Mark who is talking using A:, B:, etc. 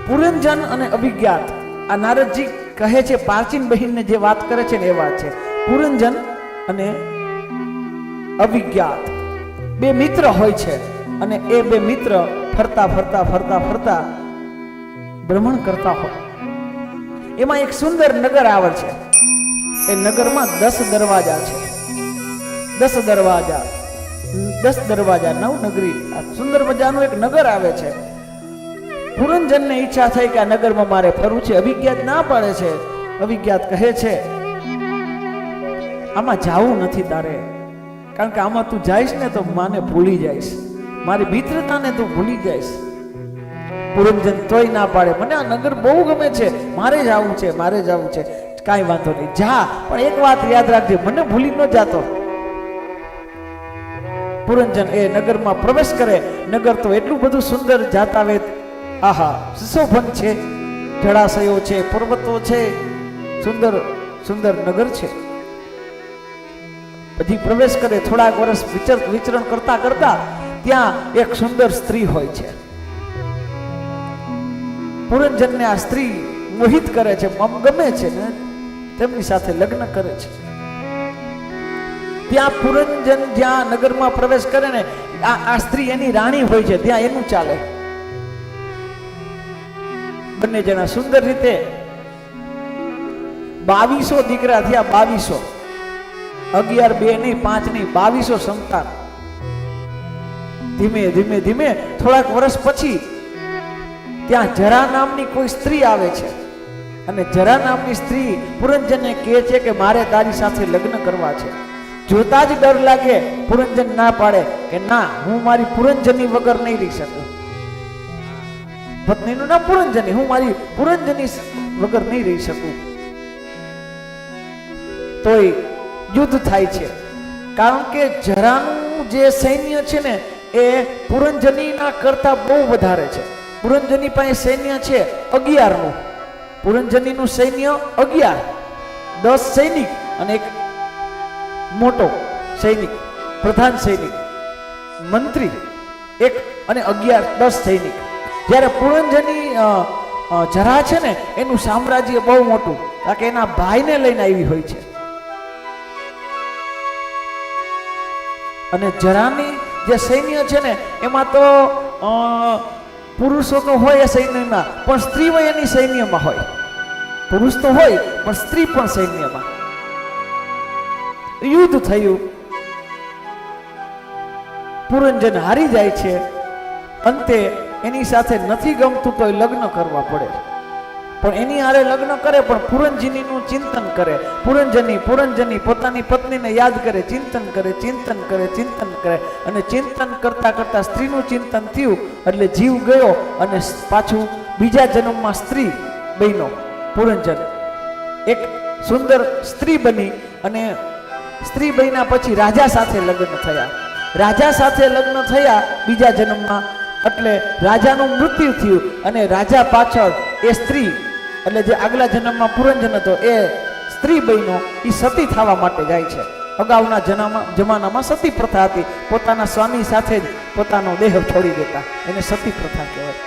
A: પુરંજન અને અભિજ્ઞાત આ નારદજી કહે છે, પ્રાચીન બહેનને જે વાત કરે છે ને એ વાત છે. પુરંજન અને અભિજ્ઞાત બે મિત્ર હોય છે અને એ બે મિત્ર ફરતા ફરતા ફરતા ફરતા ભ્રમણ કરતા હોય. એમાં એક સુંદર નગર આવે છે. એ નગરમાં 10 દરવાજા છે. 10 દરવાજા 10 દરવાજા, 9 નગરી. આ સુંદર મજાનું એક નગર આવે છે. પુરંજનને ઈચ્છા થઈ કે આ નગરમાં મારે ફરવું છે. અભિજ્ઞાત ના પાડે છે. અભિજ્ઞાત કહે છે આમાં જાવું નથી તારે, કારણ કે આમાં તું જઈશ ને તો માને ભૂલી જઈશ, મારી મિત્રતાને તું ભૂલી જઈશ. પુરંજન તોય ના પાડે, મને આ નગર બહુ ગમે છે, મારે જવું છે, મારે જવું છે. કાંઈ વાંધો નહીં, જા, પણ એક વાત યાદ રાખજે, મને ભૂલી ન જાતો. પુરંજન એ નગરમાં પ્રવેશ કરે. નગર તો એટલું બધું સુંદર જાતાવે, આહા, સુશોભન છે, જળાશયો છે, પર્વતો છે, સુંદર સુંદર નગર છે. પછી પ્રવેશ કરે. થોડાક વર્ષ વિચરણ કરતા કરતા ત્યાં એક સુંદર સ્ત્રી હોય છે. પુરંજનને આ સ્ત્રી મોહિત કરે છે, ગમે છે ને તેમની સાથે લગ્ન કરે છે. ત્યાં પુરંજન જ્યાં નગરમાં પ્રવેશ કરે ને, આ સ્ત્રી એની રાણી હોય છે, ત્યાં એનું ચાલે. બંને જણા સુંદર રીતે 2200 દીકરા થયા. 2200, 11, 2 નહીં, 5 નહીં, 2200 સંતાન. ધીમે ધીમે ધીમે થોડાક વર્ષ પછી ત્યાં જરા નામની કોઈ સ્ત્રી આવે છે અને જરા નામની સ્ત્રી પુરંજનને કહે છે કે મારે તારી સાથે લગ્ન કરવા છે. જોતા જ ડર લાગે. પુરંજન ના પાડે કે ના, હું મારી પુરંજની વગર નહીં રહી શકું. પત્નીનું નામ પુરંજની, હું મારી પુરંજની વગર નહીં રહી શકું. તોય યુદ્ધ થાય છે, કારણ કે જરાનું જે સૈન્ય છે ને એ પુરંજનીના કરતા બહુ વધારે છે. પુરંજની પાસે સૈન્ય છે 11નું. પુરંજનીનું સૈન્ય 11, 10 સૈનિક અને એક મોટો સૈનિક, પ્રધાન સૈનિક, મંત્રી એક અને 11, 10 સૈનિક. જ્યારે પુરંજની જરા છે ને એનું સામ્રાજ્ય બહુ મોટું, કારણ કે એના ભાઈને લઈને આવી હોય છે. અને જરાની જે સૈન્ય છે ને એમાં તો પુરુષો તો હોય એ સૈન્યમાં, પણ સ્ત્રી હોય એની સૈન્યમાં હોય. પુરુષ તો હોય પણ સ્ત્રી પણ સૈન્યમાં. યુદ્ધ થયું. પુરંજન હારી જાય છે. અંતે એની સાથે નથી ગમતું તો લગ્ન કરવા પડે. પણ એની હારે લગ્ન કરે પણ પુરંજનીનું ચિંતન કરે. પુરંજની પોતાની પત્નીને યાદ કરે, ચિંતન કરે, ચિંતન કરે, ચિંતન કરે. અને ચિંતન કરતા કરતા સ્ત્રીનું ચિંતન થયું એટલે જીવ ગયો અને પાછું બીજા જન્મમાં સ્ત્રી બન્યો. પુરંજન એક સુંદર સ્ત્રી બની અને સ્ત્રી બન્યા પછી રાજા સાથે લગ્ન થયા. રાજા સાથે લગ્ન થયા બીજા જન્મમાં, એટલે રાજાનું મૃત્યુ થયું અને રાજા પાછળ એ સ્ત્રી, એટલે જે આગલા જન્મમાં પુરંજન હતો એ સ્ત્રી બન્યો, એ સતી થવા માટે જાય છે. અગાઉના જમાનામાં સતી પ્રથા હતી. પોતાના સ્વામી સાથે જ પોતાનો દેહ છોડી દેતા, એને સતી પ્રથા કહેવાય.